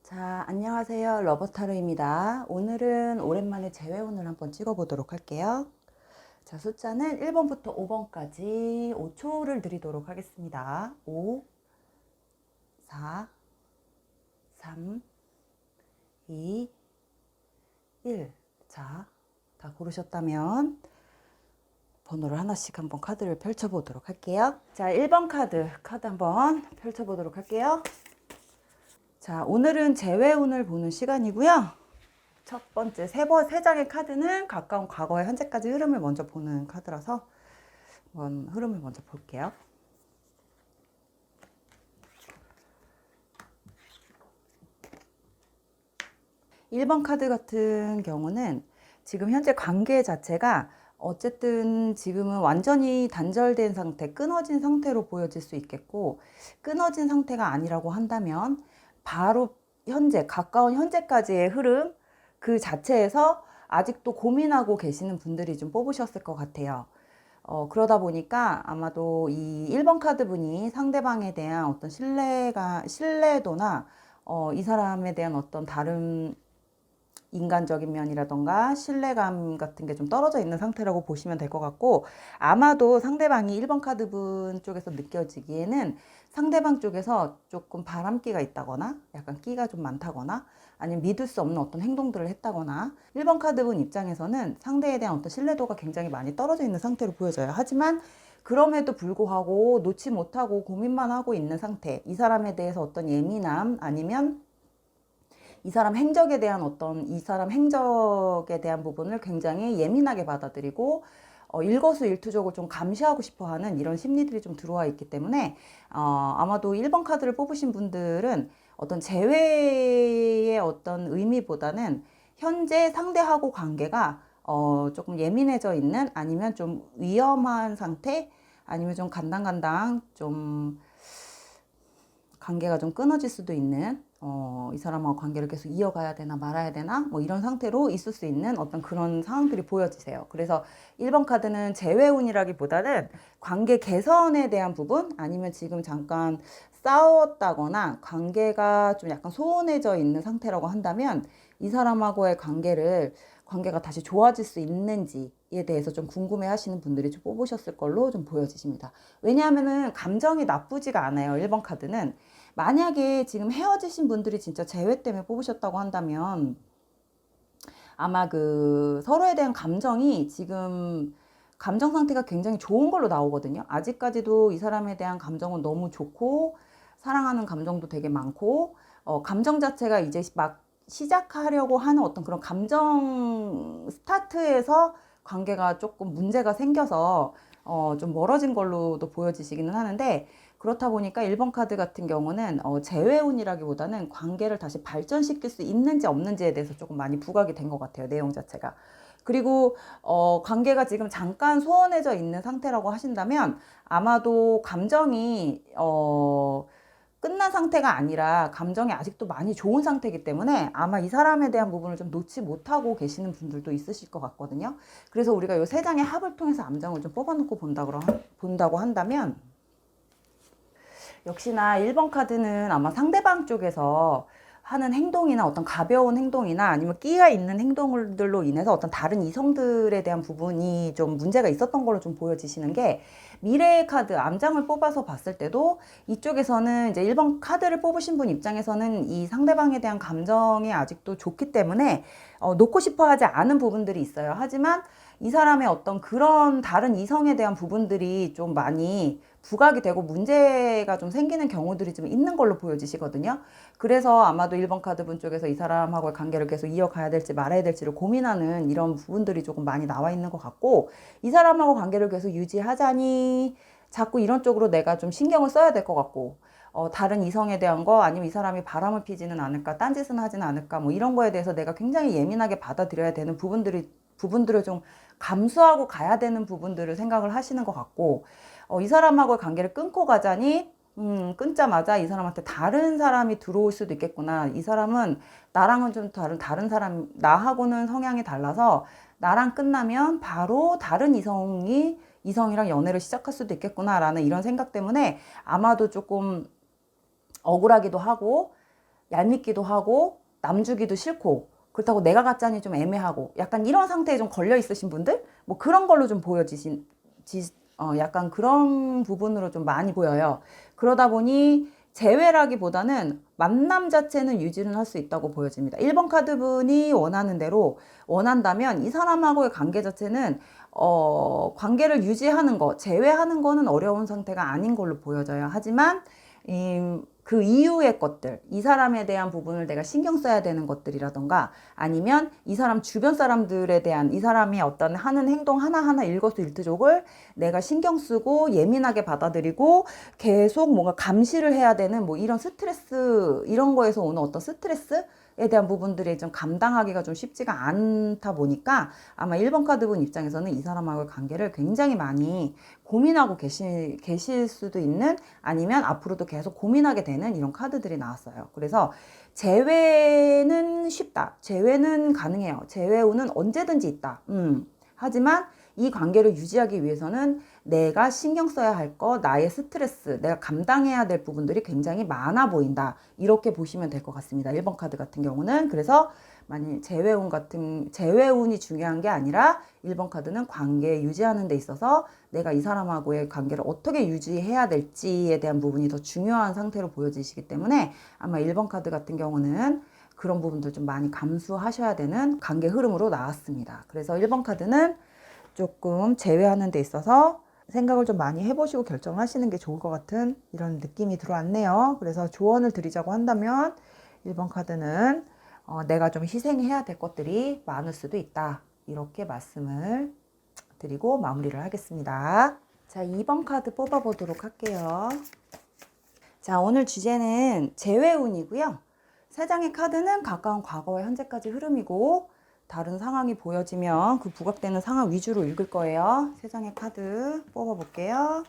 자, 안녕하세요. 러버타로입니다. 오늘은 오랜만에 재회운을 한번 찍어보도록 할게요. 자, 숫자는 1번부터 5번까지 5초를 드리도록 하겠습니다. 5, 4, 3, 2, 1. 자, 다 고르셨다면 번호를 하나씩 한번 카드를 펼쳐보도록 할게요. 자, 1번 카드 한번 펼쳐보도록 할게요. 자, 오늘은 재회운을 보는 시간이고요. 첫 번째 세 장의 카드는 가까운 과거의 현재까지 흐름을 먼저 보는 카드라서 한번 흐름을 먼저 볼게요. (1번) 카드 같은 경우는 지금 현재 관계 자체가 어쨌든 지금은 완전히 단절된 상태, 끊어진 상태로 보여질 수 있겠고, 끊어진 상태가 아니라고 한다면 바로 현재, 가까운 현재까지의 흐름 그 자체에서 아직도 고민하고 계시는 분들이 좀 뽑으셨을 것 같아요. 그러다 보니까 아마도 이 1번 카드 분이 상대방에 대한 어떤 신뢰도나 이 사람에 대한 어떤 다른 인간적인 면이라던가 신뢰감 같은 게 좀 떨어져 있는 상태라고 보시면 될 것 같고, 아마도 상대방이 1번 카드 분 쪽에서 느껴지기에는 상대방 쪽에서 조금 바람기가 있다거나 약간 끼가 좀 많다거나 아니면 믿을 수 없는 어떤 행동들을 했다거나, 1번 카드 분 입장에서는 상대에 대한 어떤 신뢰도가 굉장히 많이 떨어져 있는 상태로 보여져요. 하지만 그럼에도 불구하고 놓지 못하고 고민만 하고 있는 상태, 이 사람에 대해서 어떤 예민함 아니면 이 사람 행적에 대한 부분을 굉장히 예민하게 받아들이고 일거수일투족을 좀 감시하고 싶어하는 이런 심리들이 좀 들어와 있기 때문에 아마도 1번 카드를 뽑으신 분들은 어떤 재회의 어떤 의미보다는 현재 상대하고 관계가 조금 예민해져 있는, 아니면 좀 위험한 상태, 아니면 좀 간당간당 좀 관계가 좀 끊어질 수도 있는, 이 사람하고 관계를 계속 이어가야 되나 말아야 되나 뭐 이런 상태로 있을 수 있는 어떤 그런 상황들이 보여지세요. 그래서 1번 카드는 재회운이라기보다는 관계 개선에 대한 부분, 아니면 지금 잠깐 싸웠다거나 관계가 좀 약간 소원해져 있는 상태라고 한다면 이 사람하고의 관계가 다시 좋아질 수 있는지에 대해서 좀 궁금해 하시는 분들이 좀 뽑으셨을 걸로 좀 보여지십니다. 왜냐하면은 감정이 나쁘지가 않아요. 1번 카드는 만약에 지금 헤어지신 분들이 진짜 재회 때문에 뽑으셨다고 한다면 아마 그 서로에 대한 감정이 지금 감정 상태가 굉장히 좋은 걸로 나오거든요. 아직까지도 이 사람에 대한 감정은 너무 좋고 사랑하는 감정도 되게 많고 감정 자체가 이제 막 시작하려고 하는 어떤 그런 감정 스타트에서 관계가 조금 문제가 생겨서 좀 멀어진 걸로도 보여지시기는 하는데, 그렇다 보니까 1번 카드 같은 경우는 재회운이라기보다는 관계를 다시 발전시킬 수 있는지 없는지에 대해서 조금 많이 부각이 된 것 같아요, 내용 자체가. 그리고 관계가 지금 잠깐 소원해져 있는 상태라고 하신다면 아마도 감정이 끝난 상태가 아니라 감정이 아직도 많이 좋은 상태이기 때문에 아마 이 사람에 대한 부분을 좀 놓지 못하고 계시는 분들도 있으실 것 같거든요. 그래서 우리가 이 세 장의 합을 통해서 암정을 좀 뽑아놓고 본다고 한다면, 역시나 1번 카드는 아마 상대방 쪽에서 하는 행동이나 어떤 가벼운 행동이나 아니면 끼가 있는 행동들로 인해서 어떤 다른 이성들에 대한 부분이 좀 문제가 있었던 걸로 좀 보여지시는 게, 미래의 카드 암장을 뽑아서 봤을 때도 이쪽에서는 이제 1번 카드를 뽑으신 분 입장에서는 이 상대방에 대한 감정이 아직도 좋기 때문에 놓고 싶어 하지 않은 부분들이 있어요. 하지만 이 사람의 어떤 그런 다른 이성에 대한 부분들이 좀 많이 부각이 되고 문제가 좀 생기는 경우들이 좀 있는 걸로 보여지시거든요. 그래서 아마도 1번 카드 분 쪽에서 이 사람하고의 관계를 계속 이어가야 될지 말아야 될지를 고민하는 이런 부분들이 조금 많이 나와 있는 것 같고, 이 사람하고 관계를 계속 유지하자니 자꾸 이런 쪽으로 내가 좀 신경을 써야 될 것 같고, 다른 이성에 대한 거, 아니면 이 사람이 바람을 피지는 않을까, 딴짓은 하지는 않을까, 뭐 이런 거에 대해서 내가 굉장히 예민하게 받아들여야 되는 부분들을 좀 감수하고 가야 되는 부분들을 생각을 하시는 것 같고, 이 사람하고의 관계를 끊고 가자니 끊자마자 이 사람한테 다른 사람이 들어올 수도 있겠구나. 이 사람은 나랑은 좀 다른 사람, 나하고는 성향이 달라서 나랑 끝나면 바로 다른 이성이랑 연애를 시작할 수도 있겠구나라는 이런 생각 때문에 아마도 조금 억울하기도 하고, 얄밉기도 하고 남 주기도 싫고 그렇다고 내가 갖자니 좀 애매하고 약간 이런 상태에 좀 걸려 있으신 분들 뭐 그런 걸로 좀 약간 그런 부분으로 좀 많이 보여요. 그러다 보니 재회라기보다는 만남 자체는 유지는 할 수 있다고 보여집니다. 1번 카드분이 원하는 대로 원한다면 이 사람하고의 관계 자체는 관계를 유지하는 거, 재회하는 거는 어려운 상태가 아닌 걸로 보여져요. 하지만 그 이후의 것들, 이 사람에 대한 부분을 내가 신경 써야 되는 것들이라던가 아니면 이 사람 주변 사람들에 대한 이 사람이 어떤 하는 행동 하나하나 일거수일투족을 내가 신경 쓰고 예민하게 받아들이고 계속 뭔가 감시를 해야 되는 뭐 이런 스트레스, 이런 거에서 오는 어떤 스트레스에 대한 부분들이 좀 감당하기가 좀 쉽지가 않다 보니까 아마 1번 카드분 입장에서는 이 사람하고의 관계를 굉장히 많이 고민하고 계실 수도 있는 아니면 앞으로도 계속 고민하게 되는 이런 카드들이 나왔어요. 그래서 재회는 쉽다. 재회는 가능해요. 재회운은 언제든지 있다. 하지만 이 관계를 유지하기 위해서는 내가 신경 써야 할 거, 나의 스트레스, 내가 감당해야 될 부분들이 굉장히 많아 보인다. 이렇게 보시면 될 것 같습니다. 1번 카드 같은 경우는. 그래서 만약 재회운이 중요한 게 아니라 1번 카드는 관계 유지하는 데 있어서 내가 이 사람하고의 관계를 어떻게 유지해야 될지에 대한 부분이 더 중요한 상태로 보여지시기 때문에 아마 1번 카드 같은 경우는 그런 부분들 좀 많이 감수하셔야 되는 관계 흐름으로 나왔습니다. 그래서 1번 카드는 조금 제외하는 데 있어서 생각을 좀 많이 해보시고 결정하시는 게 좋을 것 같은 이런 느낌이 들어왔네요. 그래서 조언을 드리자고 한다면 1번 카드는 내가 좀 희생해야 될 것들이 많을 수도 있다. 이렇게 말씀을 드리고 마무리를 하겠습니다. 자, 2번 카드 뽑아보도록 할게요. 자, 오늘 주제는 재회운이고요. 3장의 카드는 가까운 과거와 현재까지 흐름이고 다른 상황이 보여지면 그 부각되는 상황 위주로 읽을 거예요. 3장의 카드 뽑아볼게요.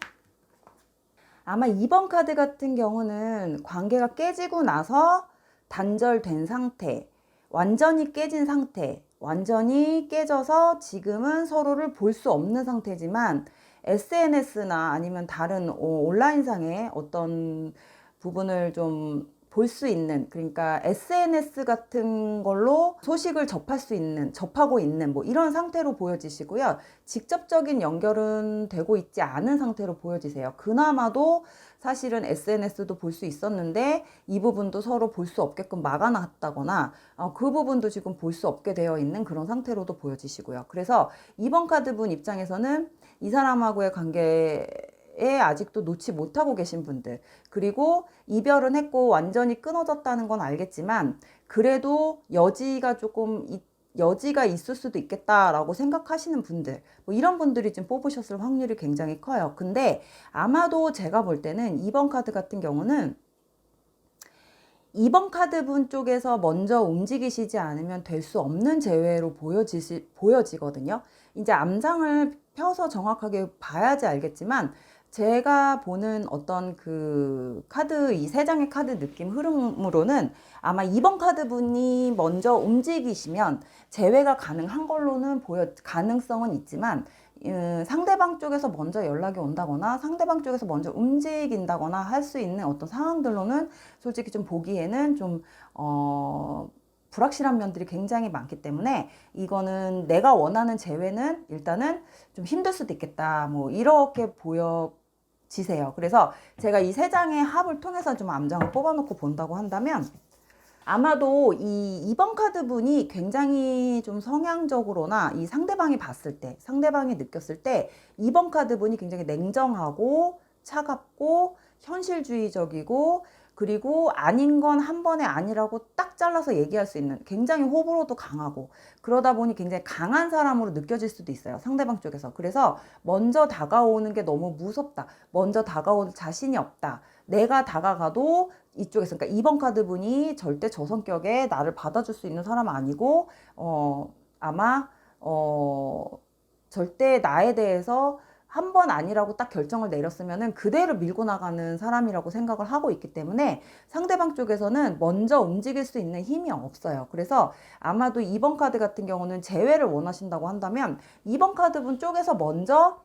아마 2번 카드 같은 경우는 관계가 깨지고 나서 단절된 상태, 완전히 깨진 상태, 완전히 깨져서 지금은 서로를 볼 수 없는 상태지만 SNS나 아니면 다른 온라인상의 어떤 부분을 좀 볼 수 있는, 그러니까 SNS 같은 걸로 소식을 접하고 있는 뭐 이런 상태로 보여지시고요. 직접적인 연결은 되고 있지 않은 상태로 보여지세요. 그나마도 사실은 SNS도 볼 수 있었는데 이 부분도 서로 볼 수 없게끔 막아놨다거나 그 부분도 지금 볼 수 없게 되어 있는 그런 상태로도 보여지시고요. 그래서 2번 카드분 입장에서는 이 사람하고의 관계에 아직도 놓지 못하고 계신 분들, 그리고 이별은 했고 완전히 끊어졌다는 건 알겠지만 그래도 여지가 있을 수도 있겠다라고 생각하시는 분들, 뭐 이런 분들이 지금 뽑으셨을 확률이 굉장히 커요. 근데 아마도 제가 볼 때는 2번 카드 같은 경우는 2번 카드분 쪽에서 먼저 움직이시지 않으면 될 수 없는 재회로 보여지거든요. 이제 암장을 펴서 정확하게 봐야지 알겠지만 제가 보는 어떤 이 3장의 카드 느낌 흐름으로는 아마 2번 카드분이 먼저 움직이시면 재회가 가능한 걸로는 가능성은 있지만 상대방 쪽에서 먼저 연락이 온다거나 상대방 쪽에서 먼저 움직인다거나 할 수 있는 어떤 상황들로는 솔직히 좀 보기에는 좀 불확실한 면들이 굉장히 많기 때문에 이거는 내가 원하는 재회는 일단은 좀 힘들 수도 있겠다, 뭐 이렇게 보여지세요. 그래서 제가 이 3장의 합을 통해서 좀 암장을 뽑아놓고 본다고 한다면 아마도 이 2번 카드 분이 굉장히 좀 성향적으로나 이 상대방이 느꼈을 때 2번 카드 분이 굉장히 냉정하고 차갑고 현실주의적이고 그리고 아닌 건 한 번에 아니라고 딱 잘라서 얘기할 수 있는, 굉장히 호불호도 강하고 그러다 보니 굉장히 강한 사람으로 느껴질 수도 있어요, 상대방 쪽에서. 그래서 먼저 다가오는 게 너무 무섭다, 먼저 다가올 자신이 없다, 내가 다가가도 이쪽에서, 그러니까 2번 카드 분이 절대 저 성격에 나를 받아줄 수 있는 사람 아니고 아마 절대 나에 대해서 한 번 아니라고 딱 결정을 내렸으면은 그대로 밀고 나가는 사람이라고 생각을 하고 있기 때문에 상대방 쪽에서는 먼저 움직일 수 있는 힘이 없어요. 그래서 아마도 2번 카드 같은 경우는 재회를 원하신다고 한다면 2번 카드 분 쪽에서 먼저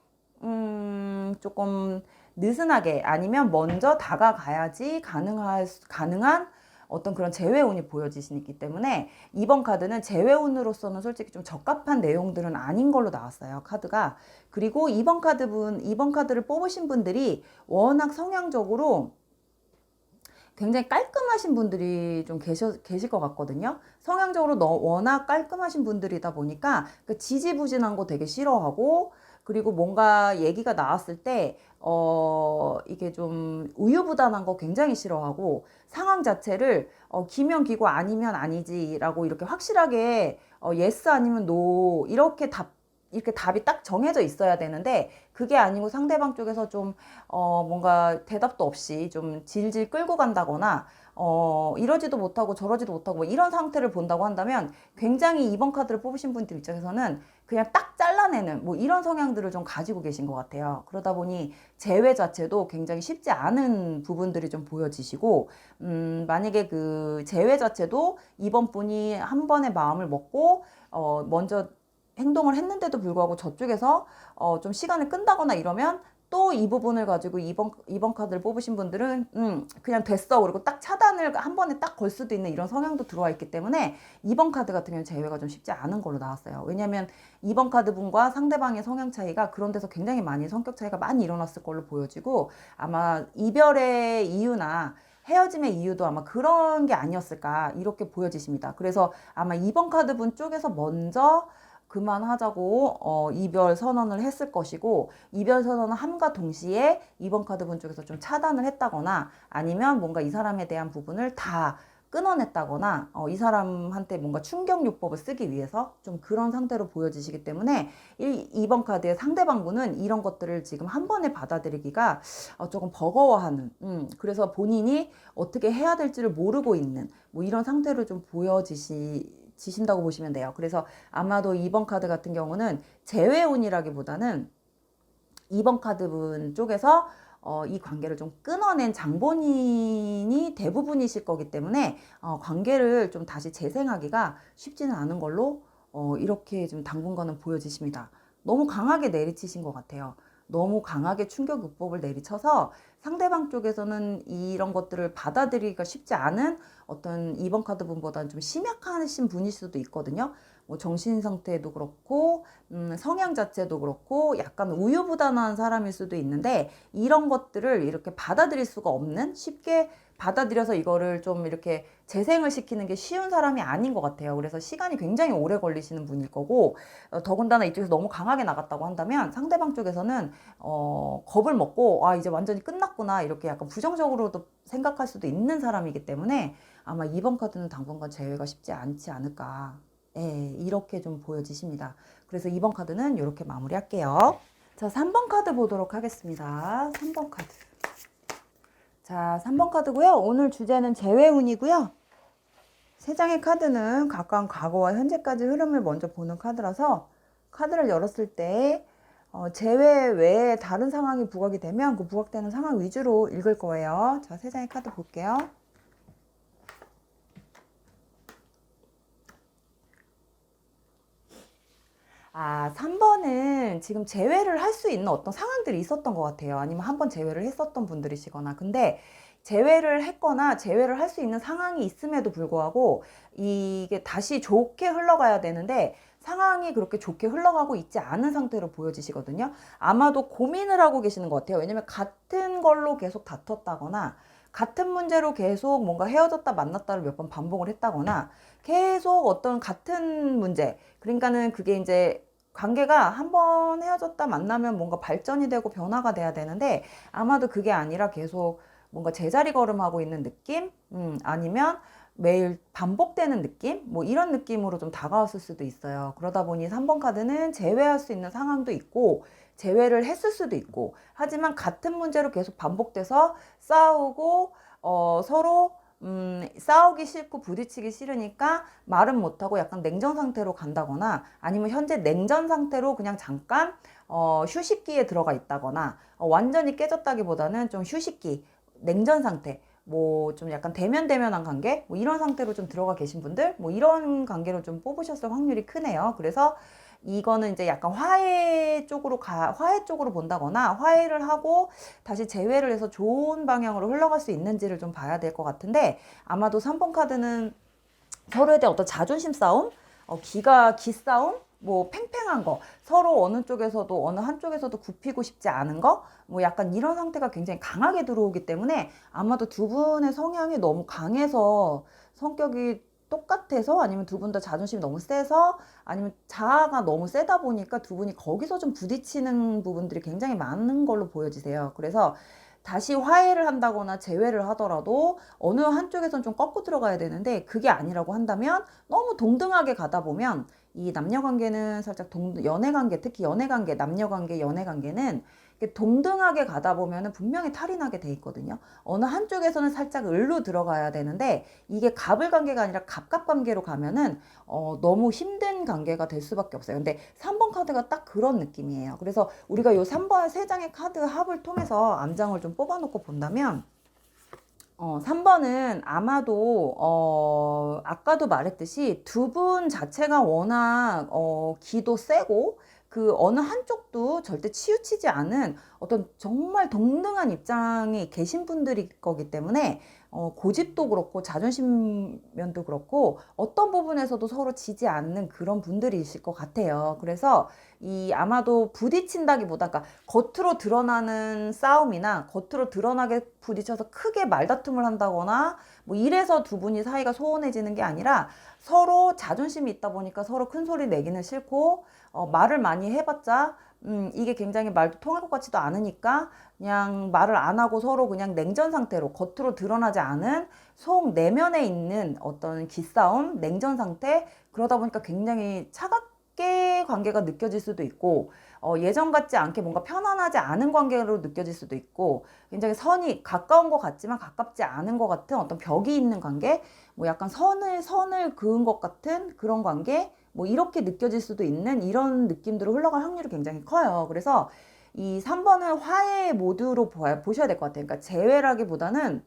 조금 느슨하게 아니면 먼저 다가가야지 가능한 어떤 그런 재회운이 보여지시기 때문에 이번 카드는 재회운으로서는 솔직히 좀 적합한 내용들은 아닌 걸로 나왔어요, 카드가. 그리고 이번 카드를 뽑으신 분들이 워낙 성향적으로 굉장히 깔끔하신 분들이 좀 계실 것 같거든요. 성향적으로 워낙 깔끔하신 분들이다 보니까 그 지지부진한 거 되게 싫어하고, 그리고 뭔가 얘기가 나왔을 때, 이게 좀 우유부단한 거 굉장히 싫어하고, 상황 자체를, 기면 기고 아니면 아니지라고 이렇게 확실하게, 예스 아니면 노, 이렇게 답이 딱 정해져 있어야 되는데, 그게 아니고 상대방 쪽에서 좀, 뭔가 대답도 없이 좀 질질 끌고 간다거나, 이러지도 못하고 저러지도 못하고 뭐 이런 상태를 본다고 한다면 굉장히 이번 카드를 뽑으신 분들 입장에서는 그냥 딱 잘라내는 뭐 이런 성향들을 좀 가지고 계신 것 같아요. 그러다 보니 재회 자체도 굉장히 쉽지 않은 부분들이 좀 보여지시고, 만약에 그 재회 자체도 이번 분이 한 번의 마음을 먹고, 먼저 행동을 했는데도 불구하고 저쪽에서 좀 시간을 끈다거나 이러면 또 이 부분을 가지고 이번 카드를 뽑으신 분들은 그냥 됐어, 그리고 딱 차단을 한 번에 딱 걸 수도 있는 이런 성향도 들어와 있기 때문에 이번 카드 같은 경우는 제외가 좀 쉽지 않은 걸로 나왔어요. 왜냐하면 이번 카드 분과 상대방의 성향 차이가 그런 데서 굉장히 많이 성격 차이가 많이 일어났을 걸로 보여지고, 아마 이별의 이유나 헤어짐의 이유도 아마 그런 게 아니었을까 이렇게 보여지십니다. 그래서 아마 이번 카드 분 쪽에서 먼저 그만하자고 이별 선언을 했을 것이고, 이별 선언을 함과 동시에 이번 카드 분 쪽에서 좀 차단을 했다거나, 아니면 뭔가 이 사람에 대한 부분을 다 끊어냈다거나, 이 사람한테 뭔가 충격요법을 쓰기 위해서 좀 그런 상태로 보여지시기 때문에 이번 카드의 상대방 분은 이런 것들을 지금 한 번에 받아들이기가 조금 버거워하는, 그래서 본인이 어떻게 해야 될지를 모르고 있는 뭐 이런 상태로 좀 지신다고 보시면 돼요. 그래서 아마도 이번 카드 같은 경우는 재회운이라기보다는 이번 카드분 쪽에서 이 관계를 좀 끊어낸 장본인이 대부분이실 거기 때문에 관계를 좀 다시 재생하기가 쉽지는 않은 걸로 이렇게 좀 당분간은 보여지십니다. 너무 강하게 내리치신 것 같아요. 너무 강하게 충격요법을 내리쳐서 상대방 쪽에서는 이런 것들을 받아들이기가 쉽지 않은 어떤 이번 카드 분보다는 좀 심약하신 분일 수도 있거든요. 뭐 정신 상태도 그렇고, 성향 자체도 그렇고, 약간 우유부단한 사람일 수도 있는데, 이런 것들을 이렇게 받아들일 수가 없는, 쉽게 받아들여서 이거를 좀 이렇게 재생을 시키는 게 쉬운 사람이 아닌 것 같아요. 그래서 시간이 굉장히 오래 걸리시는 분일 거고, 더군다나 이쪽에서 너무 강하게 나갔다고 한다면 상대방 쪽에서는 겁을 먹고, 아, 이제 완전히 끝났구나, 이렇게 약간 부정적으로도 생각할 수도 있는 사람이기 때문에 아마 이번 카드는 당분간 제외가 쉽지 않지 않을까. 예, 이렇게 좀 보여지십니다. 그래서 이번 카드는 이렇게 마무리할게요. 자, 3번 카드 보도록 하겠습니다. 3번 카드. 자, 3번 카드고요. 오늘 주제는 재회운이고요. 세 장의 카드는 각각 과거와 현재까지 흐름을 먼저 보는 카드라서, 카드를 열었을 때 재회 외에 다른 상황이 부각이 되면 그 부각되는 상황 위주로 읽을 거예요. 자, 세 장의 카드 볼게요. 아, 3번은 지금 재회를 할 수 있는 어떤 상황들이 있었던 것 같아요. 아니면 한 번 재회를 했었던 분들이시거나. 근데 재회를 했거나 재회를 할 수 있는 상황이 있음에도 불구하고 이게 다시 좋게 흘러가야 되는데 상황이 그렇게 좋게 흘러가고 있지 않은 상태로 보여지시거든요. 아마도 고민을 하고 계시는 것 같아요. 왜냐면 같은 걸로 계속 다퉜다거나, 같은 문제로 계속 뭔가 헤어졌다 만났다를 몇 번 반복을 했다거나, 계속 어떤 같은 문제, 그러니까는 그게 이제 관계가 한 번 헤어졌다 만나면 뭔가 발전이 되고 변화가 돼야 되는데, 아마도 그게 아니라 계속 뭔가 제자리 걸음하고 있는 느낌? 아니면 매일 반복되는 느낌? 뭐 이런 느낌으로 좀 다가왔을 수도 있어요. 그러다 보니 3번 카드는 재회할 수 있는 상황도 있고, 재회를 했을 수도 있고, 하지만 같은 문제로 계속 반복돼서 싸우고, 서로 싸우기 싫고 부딪히기 싫으니까 말은 못하고 약간 냉전 상태로 간다거나, 아니면 현재 냉전 상태로 그냥 잠깐 휴식기에 들어가 있다거나, 완전히 깨졌다기보다는 좀 휴식기, 냉전 상태, 뭐 좀 약간 대면대면한 관계, 뭐 이런 상태로 좀 들어가 계신 분들, 뭐 이런 관계로 좀 뽑으셨을 확률이 크네요. 그래서 이거는 이제 약간 화해 쪽으로 본다거나 화해를 하고 다시 재회를 해서 좋은 방향으로 흘러갈 수 있는지를 좀 봐야 될 것 같은데, 아마도 3번 카드는 서로에 대한 어떤 자존심 싸움, 기싸움, 뭐 팽팽한 거, 서로 어느 한쪽에서도 굽히고 싶지 않은 거, 뭐 약간 이런 상태가 굉장히 강하게 들어오기 때문에 아마도 두 분의 성향이 너무 강해서, 성격이 똑같아서, 아니면 두 분 다 자존심이 너무 세서, 아니면 자아가 너무 세다 보니까 두 분이 거기서 좀 부딪히는 부분들이 굉장히 많은 걸로 보여지세요. 그래서 다시 화해를 한다거나 재회를 하더라도 어느 한쪽에선 좀 꺾고 들어가야 되는데, 그게 아니라고 한다면 너무 동등하게 가다 보면, 이 남녀관계는 살짝 연애관계, 특히 연애관계, 남녀관계, 연애관계는 동등하게 가다 보면은 분명히 탈이 나게 돼 있거든요. 어느 한쪽에서는 살짝 을로 들어가야 되는데, 이게 갑을 관계가 아니라 갑갑 관계로 가면은 너무 힘든 관계가 될 수밖에 없어요. 근데 3번 카드가 딱 그런 느낌이에요. 그래서 우리가 요 3번 세 장의 카드 합을 통해서 암장을 좀 뽑아놓고 본다면, 3번은 아마도, 아까도 말했듯이 두 분 자체가 워낙, 기도 세고, 그 어느 한쪽도 절대 치우치지 않은 어떤 정말 동등한 입장에 계신 분들일 거기 때문에, 고집도 그렇고 자존심 면도 그렇고 어떤 부분에서도 서로 지지 않는 그런 분들이실 것 같아요. 그래서 이 아마도 부딪힌다기보다, 그러니까 겉으로 드러나는 싸움이나 겉으로 드러나게 부딪혀서 크게 말다툼을 한다거나 뭐 이래서 두 분이 사이가 소원해지는 게 아니라, 서로 자존심이 있다 보니까 서로 큰 소리 내기는 싫고, 말을 많이 해봤자 이게 굉장히 말도 통할 것 같지도 않으니까 그냥 말을 안 하고 서로 그냥 냉전 상태로, 겉으로 드러나지 않은 속 내면에 있는 어떤 기싸움, 냉전 상태, 그러다 보니까 굉장히 차갑게 관계가 느껴질 수도 있고, 예전 같지 않게 뭔가 편안하지 않은 관계로 느껴질 수도 있고, 굉장히 선이 가까운 것 같지만 가깝지 않은 것 같은 어떤 벽이 있는 관계, 뭐 약간 선을 그은 것 같은 그런 관계, 뭐 이렇게 느껴질 수도 있는 이런 느낌들로 흘러갈 확률이 굉장히 커요. 그래서 이 3번은 화해 모드로 보셔야 될 것 같아요. 그러니까 재회라기보다는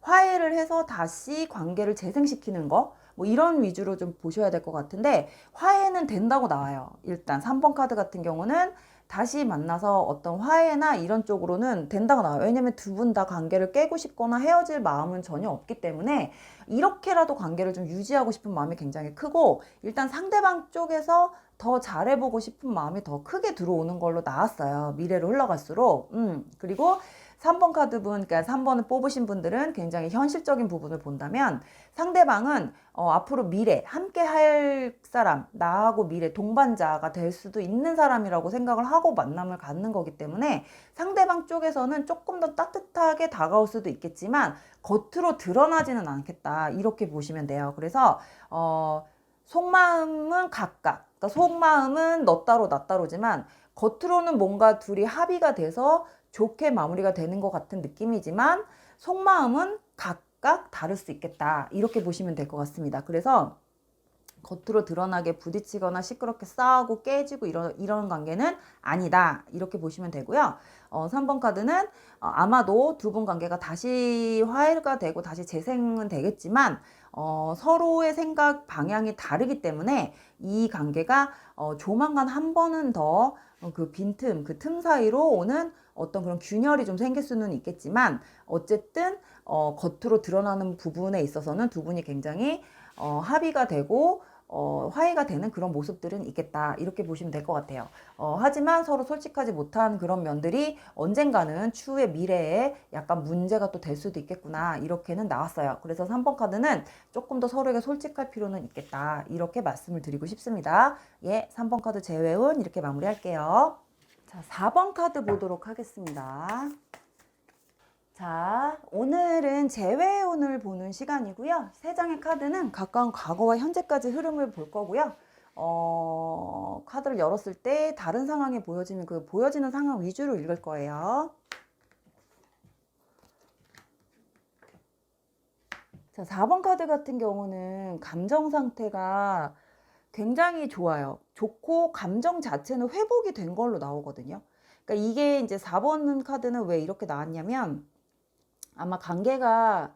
화해를 해서 다시 관계를 재생시키는 거, 뭐 이런 위주로 좀 보셔야 될 것 같은데, 화해는 된다고 나와요. 일단 3번 카드 같은 경우는 다시 만나서 어떤 화해나 이런 쪽으로는 된다고 나와요. 왜냐면 두 분 다 관계를 깨고 싶거나 헤어질 마음은 전혀 없기 때문에, 이렇게라도 관계를 좀 유지하고 싶은 마음이 굉장히 크고, 일단 상대방 쪽에서 더 잘해보고 싶은 마음이 더 크게 들어오는 걸로 나왔어요. 미래로 흘러갈수록. 그리고 3번 카드분, 그러니까 3번을 뽑으신 분들은 굉장히 현실적인 부분을 본다면, 상대방은 앞으로 미래 함께 할 사람, 나하고 미래 동반자가 될 수도 있는 사람이라고 생각을 하고 만남을 갖는 거기 때문에, 상대방 쪽에서는 조금 더 따뜻하게 다가올 수도 있겠지만 겉으로 드러나지는 않겠다, 이렇게 보시면 돼요. 그래서 속마음은 각각, 그러니까 속마음은 너 따로 나 따로지만 겉으로는 뭔가 둘이 합의가 돼서 좋게 마무리가 되는 것 같은 느낌이지만, 속마음은 각각 다를 수 있겠다, 이렇게 보시면 될 것 같습니다. 그래서 겉으로 드러나게 부딪히거나 시끄럽게 싸우고 깨지고 이런 관계는 아니다, 이렇게 보시면 되고요. 3번 카드는 아마도 두 분 관계가 다시 화해가 되고 다시 재생은 되겠지만, 서로의 생각 방향이 다르기 때문에 이 관계가 조만간 한 번은 더 그 빈틈, 그 틈 사이로 오는 어떤 그런 균열이 좀 생길 수는 있겠지만, 어쨌든 겉으로 드러나는 부분에 있어서는 두 분이 굉장히 합의가 되고 화해가 되는 그런 모습들은 있겠다, 이렇게 보시면 될 것 같아요. 하지만 서로 솔직하지 못한 그런 면들이 언젠가는 추후의 미래에 약간 문제가 또 될 수도 있겠구나, 이렇게는 나왔어요. 그래서 3번 카드는 조금 더 서로에게 솔직할 필요는 있겠다, 이렇게 말씀을 드리고 싶습니다. 예, 3번 카드 재회운 이렇게 마무리할게요. 자, 4번 카드 보도록 하겠습니다. 자, 오늘은 재회운을 보는 시간이고요. 세 장의 카드는 가까운 과거와 현재까지 흐름을 볼 거고요. 카드를 열었을 때 다른 상황이 보여지는 그 보여지는 상황 위주로 읽을 거예요. 자, 4번 카드 같은 경우는 감정 상태가 굉장히 좋아요. 좋고 감정 자체는 회복이 된 걸로 나오거든요. 그러니까 이게 이제 4번 카드는 왜 이렇게 나왔냐면, 아마 관계가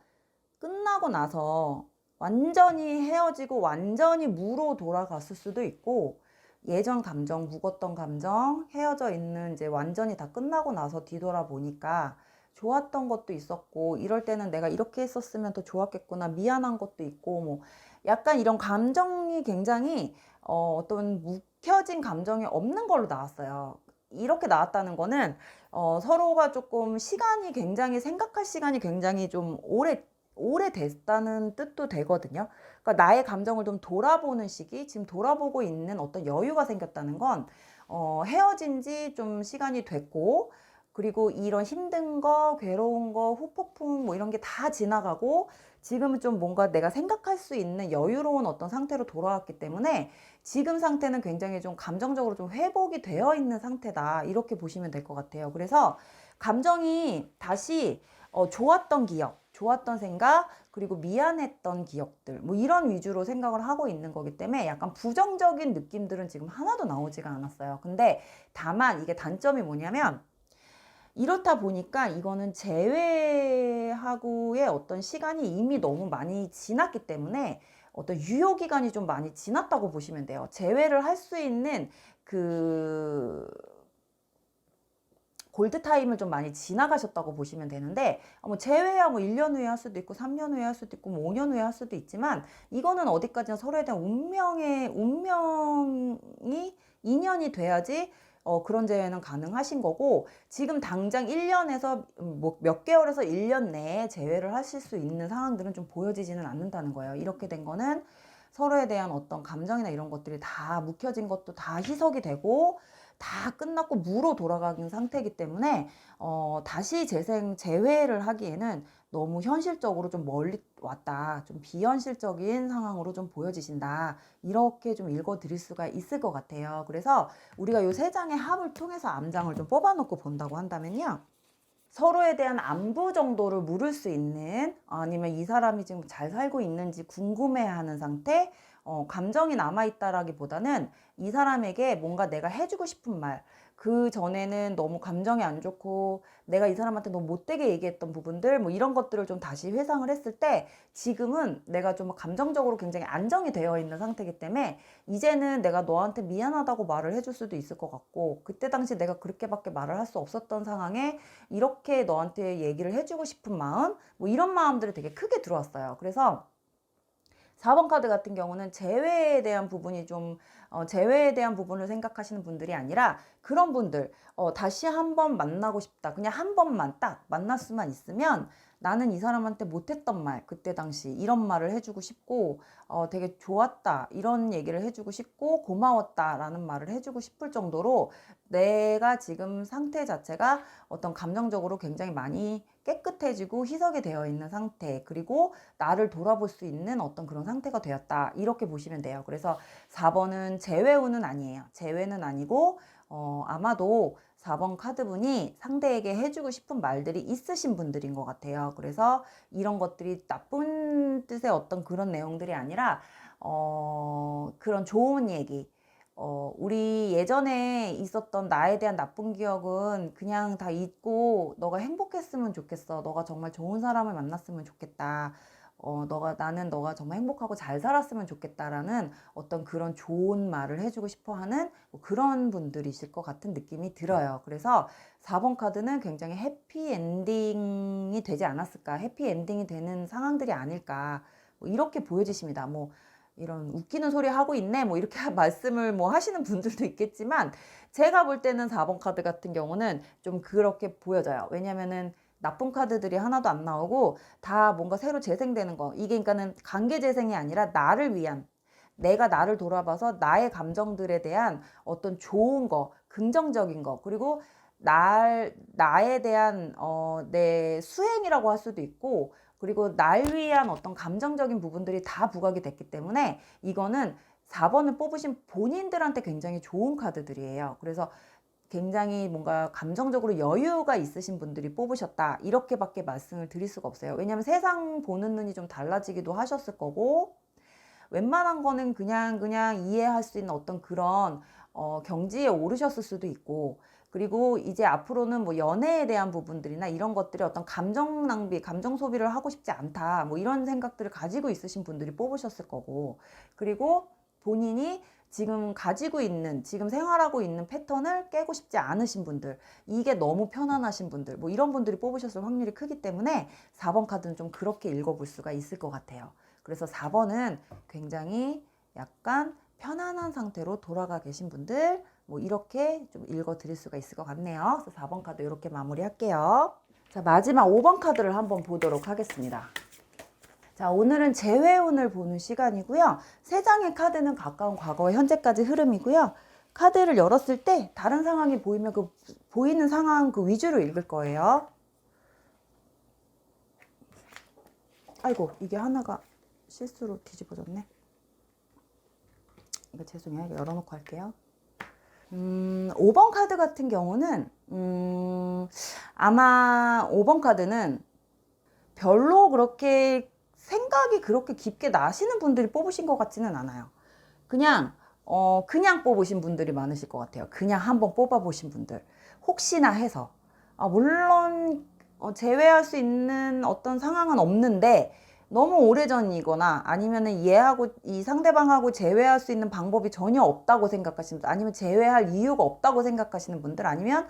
끝나고 나서 완전히 헤어지고 완전히 무로 돌아갔을 수도 있고, 예전 감정, 묵었던 감정, 헤어져 있는 이제 완전히 다 끝나고 나서 뒤돌아보니까 좋았던 것도 있었고, 이럴 때는 내가 이렇게 했었으면 더 좋았겠구나, 미안한 것도 있고, 뭐, 약간 이런 감정이 굉장히, 어떤 묵혀진 감정이 없는 걸로 나왔어요. 이렇게 나왔다는 거는, 서로가 조금 시간이 굉장히, 생각할 시간이 굉장히 좀 오래됐다는 뜻도 되거든요. 그러니까 나의 감정을 좀 돌아보는 시기, 지금 돌아보고 있는 어떤 여유가 생겼다는 건, 헤어진 지 좀 시간이 됐고, 그리고 이런 힘든 거, 괴로운 거, 후폭풍 뭐 이런 게 다 지나가고, 지금은 좀 뭔가 내가 생각할 수 있는 여유로운 어떤 상태로 돌아왔기 때문에, 지금 상태는 굉장히 좀 감정적으로 좀 회복이 되어 있는 상태다. 이렇게 보시면 될 것 같아요. 그래서 감정이 다시 좋았던 기억, 좋았던 생각, 그리고 미안했던 기억들, 뭐 이런 위주로 생각을 하고 있는 거기 때문에 약간 부정적인 느낌들은 지금 하나도 나오지가 않았어요. 근데 다만 이게 단점이 뭐냐면, 이렇다 보니까 이거는 재회하고의 어떤 시간이 이미 너무 많이 지났기 때문에 어떤 유효 기간이 좀 많이 지났다고 보시면 돼요. 재회를 할 수 있는 그 골드 타임을 좀 많이 지나가셨다고 보시면 되는데, 뭐 제외야 뭐 1년 후에 할 수도 있고 3년 후에 할 수도 있고 뭐 5년 후에 할 수도 있지만, 이거는 어디까지나 서로에 대한 운명이 인연이 돼야지 그런 재회는 가능하신 거고, 지금 당장 1년에서 뭐 몇 개월에서 1년 내에 재회를 하실 수 있는 상황들은 좀 보여지지는 않는다는 거예요. 이렇게 된 거는 서로에 대한 어떤 감정이나 이런 것들이 다 묵혀진 것도 다 희석이 되고 다 끝났고 무로 돌아가는 상태이기 때문에 다시 재회를 하기에는 너무 현실적으로 좀 멀리 왔다, 좀 비현실적인 상황으로 좀 보여지신다, 이렇게 좀 읽어 드릴 수가 있을 것 같아요. 그래서 우리가 이 세 장의 합을 통해서 암장을 좀 뽑아 놓고 본다고 한다면요, 서로에 대한 안부 정도를 물을 수 있는, 아니면 이 사람이 지금 잘 살고 있는지 궁금해하는 상태, 감정이 남아있다라기보다는 이 사람에게 뭔가 내가 해주고 싶은 말, 그 전에는 너무 감정이 안 좋고 내가 이 사람한테 너무 못되게 얘기했던 부분들, 뭐 이런 것들을 좀 다시 회상을 했을 때, 지금은 내가 좀 감정적으로 굉장히 안정이 되어 있는 상태이기 때문에 이제는 내가 너한테 미안하다고 말을 해줄 수도 있을 것 같고, 그때 당시 내가 그렇게밖에 말을 할 수 없었던 상황에 이렇게 너한테 얘기를 해주고 싶은 마음, 뭐 이런 마음들이 되게 크게 들어왔어요. 그래서 4번 카드 같은 경우는 재회에 대한 부분이 좀, 재회에 대한 부분을 생각하시는 분들이 아니라, 그런 분들, 다시 한번 만나고 싶다, 그냥 한 번만 딱 만날 수만 있으면 나는 이 사람한테 못했던 말, 그때 당시 이런 말을 해주고 싶고, 되게 좋았다, 이런 얘기를 해주고 싶고, 고마웠다 라는 말을 해주고 싶을 정도로 내가 지금 상태 자체가 어떤 감정적으로 굉장히 많이 깨끗해지고 희석이 되어 있는 상태, 그리고 나를 돌아볼 수 있는 어떤 그런 상태가 되었다, 이렇게 보시면 돼요. 그래서 4번은 재회운은 아니에요. 재회는 아니고, 아마도 4번 카드분이 상대에게 해주고 싶은 말들이 있으신 분들인 것 같아요. 그래서 이런 것들이 나쁜 뜻의 어떤 그런 내용들이 아니라, 그런 좋은 얘기, 우리 예전에 있었던 나에 대한 나쁜 기억은 그냥 다 잊고 너가 행복했으면 좋겠어, 너가 정말 좋은 사람을 만났으면 좋겠다, 나는 너가 정말 행복하고 잘 살았으면 좋겠다라는 어떤 그런 좋은 말을 해주고 싶어 하는 뭐 그런 분들이실 것 같은 느낌이 들어요. 그래서 4번 카드는 굉장히 해피엔딩이 되지 않았을까, 해피엔딩이 되는 상황들이 아닐까, 뭐 이렇게 보여지십니다. 뭐 이런 웃기는 소리 하고 있네, 뭐 이렇게 말씀을 뭐 하시는 분들도 있겠지만, 제가 볼 때는 4번 카드 같은 경우는 좀 그렇게 보여져요. 왜냐면은 나쁜 카드들이 하나도 안 나오고 다 뭔가 새로 재생되는 거, 이게 그러니까는 관계 재생이 아니라 나를 위한, 내가 나를 돌아봐서 나의 감정들에 대한 어떤 좋은 거, 긍정적인 거, 그리고 나에 대한 내 수행이라고 할 수도 있고, 그리고 날 위한 어떤 감정적인 부분들이 다 부각이 됐기 때문에 이거는 4번을 뽑으신 본인들한테 굉장히 좋은 카드들이에요. 그래서 굉장히 뭔가 감정적으로 여유가 있으신 분들이 뽑으셨다, 이렇게밖에 말씀을 드릴 수가 없어요. 왜냐하면 세상 보는 눈이 좀 달라지기도 하셨을 거고, 웬만한 거는 그냥 이해할 수 있는 어떤 그런 경지에 오르셨을 수도 있고, 그리고 이제 앞으로는 뭐 연애에 대한 부분들이나 이런 것들이 어떤 감정 낭비, 감정 소비를 하고 싶지 않다, 뭐 이런 생각들을 가지고 있으신 분들이 뽑으셨을 거고, 그리고 본인이 지금 가지고 있는, 지금 생활하고 있는 패턴을 깨고 싶지 않으신 분들, 이게 너무 편안하신 분들, 뭐 이런 분들이 뽑으셨을 확률이 크기 때문에 4번 카드는 좀 그렇게 읽어볼 수가 있을 것 같아요. 그래서 4번은 굉장히 약간 편안한 상태로 돌아가 계신 분들, 뭐 이렇게 좀 읽어 드릴 수가 있을 것 같네요. 그래서 4번 카드 이렇게 마무리할게요. 자, 마지막 5번 카드를 한번 보도록 하겠습니다. 자, 오늘은 재회운을 보는 시간이고요. 세 장의 카드는 가까운 과거와 현재까지 흐름이고요. 카드를 열었을 때 다른 상황이 보이면 그 보이는 상황 그 위주로 읽을 거예요. 아이고, 이게 하나가 실수로 뒤집어졌네. 이거 죄송해요. 이거 열어놓고 할게요. 5번 카드 같은 경우는 아마 5번 카드는 별로 그렇게 생각이 그렇게 깊게 나시는 분들이 뽑으신 것 같지는 않아요. 그냥 뽑으신 분들이 많으실 것 같아요. 그냥 한번 뽑아보신 분들. 혹시나 해서. 물론 제외할 수 있는 어떤 상황은 없는데 너무 오래전이거나 아니면은 얘하고 이 상대방하고 제외할 수 있는 방법이 전혀 없다고 생각하시는 분들, 아니면 제외할 이유가 없다고 생각하시는 분들, 아니면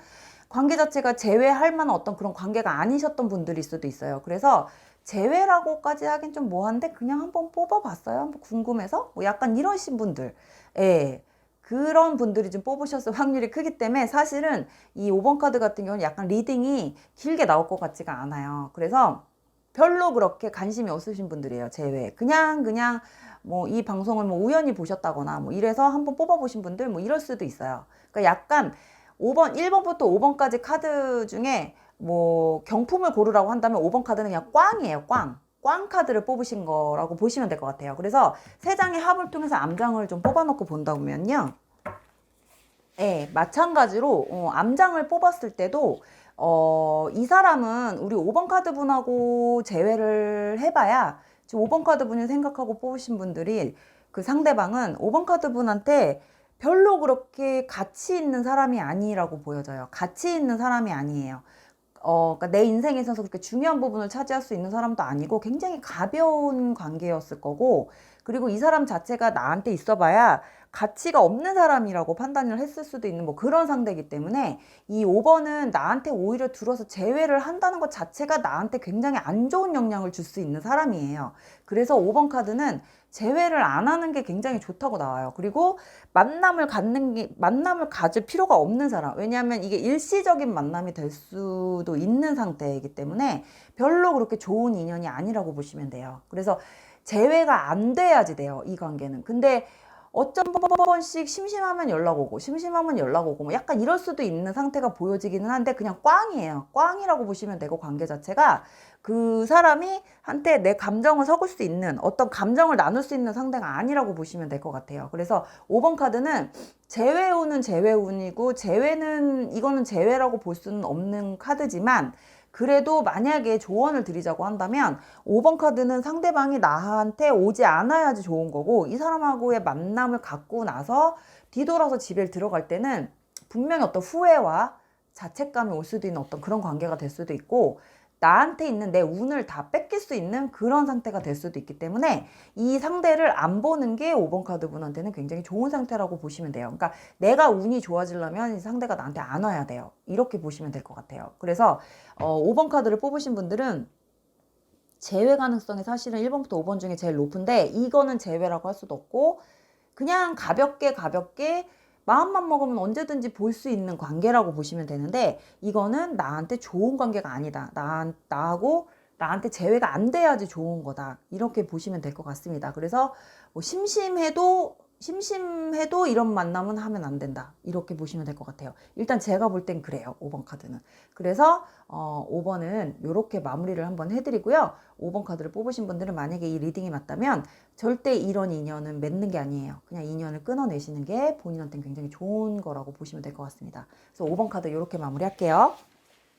관계 자체가 제외할 만한 어떤 그런 관계가 아니셨던 분들일 수도 있어요. 그래서 제외라고까지 하긴 좀 뭐한데 그냥 한번 뽑아봤어요. 한번 궁금해서 뭐 약간 이러신 분들, 예, 그런 분들이 좀 뽑으셨을 확률이 크기 때문에 사실은 이 5번 카드 같은 경우는 약간 리딩이 길게 나올 것 같지가 않아요. 그래서 별로 그렇게 관심이 없으신 분들이에요. 제외. 그냥 뭐 이 방송을 뭐 우연히 보셨다거나 뭐 이래서 한번 뽑아보신 분들 뭐 이럴 수도 있어요. 그러니까 약간 1번부터 5번까지 카드 중에 뭐 경품을 고르라고 한다면 5번 카드는 그냥 꽝이에요. 꽝 카드를 뽑으신 거라고 보시면 될 것 같아요. 그래서 세 장의 합을 통해서 암장을 좀 뽑아놓고 본다 보면요. 예, 마찬가지로 암장을 뽑았을 때도 이 사람은 우리 5번 카드 분하고 재회를 해봐야 지금 5번 카드 분을 생각하고 뽑으신 분들이 그 상대방은 5번 카드 분한테 별로 그렇게 가치 있는 사람이 아니라고 보여져요. 가치 있는 사람이 아니에요. 그러니까 내 인생에 있어서 그렇게 중요한 부분을 차지할 수 있는 사람도 아니고 굉장히 가벼운 관계였을 거고, 그리고 이 사람 자체가 나한테 있어봐야 가치가 없는 사람이라고 판단을 했을 수도 있는 뭐 그런 상대이기 때문에 이 5번은 나한테 오히려 들어서 제외를 한다는 것 자체가 나한테 굉장히 안 좋은 영향을 줄 수 있는 사람이에요. 그래서 5번 카드는 제외를 안 하는 게 굉장히 좋다고 나와요. 그리고 만남을 가질 필요가 없는 사람. 왜냐하면 이게 일시적인 만남이 될 수도 있는 상태이기 때문에 별로 그렇게 좋은 인연이 아니라고 보시면 돼요. 그래서 재회가 안 돼야지 돼요, 이 관계는. 근데 어쩜 번씩 심심하면 연락 오고 뭐 약간 이럴 수도 있는 상태가 보여지기는 한데 그냥 꽝이에요. 꽝이라고 보시면 되고, 관계 자체가 그 사람이 한테 내 감정을 섞을 수 있는, 어떤 감정을 나눌 수 있는 상대가 아니라고 보시면 될 것 같아요. 그래서 5번 카드는 재회운은 재회운이고, 이거는 재회라고 볼 수는 없는 카드지만, 그래도 만약에 조언을 드리자고 한다면 5번 카드는 상대방이 나한테 오지 않아야지 좋은 거고, 이 사람하고의 만남을 갖고 나서 뒤돌아서 집에 들어갈 때는 분명히 어떤 후회와 자책감이 올 수도 있는 어떤 그런 관계가 될 수도 있고, 나한테 있는 내 운을 다 뺏길 수 있는 그런 상태가 될 수도 있기 때문에 이 상대를 안 보는 게 5번 카드 분한테는 굉장히 좋은 상태라고 보시면 돼요. 그러니까 내가 운이 좋아지려면 이 상대가 나한테 안 와야 돼요. 이렇게 보시면 될 것 같아요. 그래서 5번 카드를 뽑으신 분들은 재회 가능성이 사실은 1번부터 5번 중에 제일 높은데, 이거는 재회라고 할 수도 없고 그냥 가볍게 마음만 먹으면 언제든지 볼 수 있는 관계라고 보시면 되는데, 이거는 나한테 좋은 관계가 아니다. 나하고 나한테 재회가 안 돼야지 좋은 거다. 이렇게 보시면 될 것 같습니다. 그래서 뭐 심심해도 이런 만남은 하면 안 된다. 이렇게 보시면 될 것 같아요. 일단 제가 볼 땐 그래요. 5번 카드는. 그래서 5번은 이렇게 마무리를 한번 해드리고요. 5번 카드를 뽑으신 분들은 만약에 이 리딩이 맞다면 절대 이런 인연은 맺는 게 아니에요. 그냥 인연을 끊어내시는 게 본인한테는 굉장히 좋은 거라고 보시면 될 것 같습니다. 그래서 5번 카드 이렇게 마무리할게요.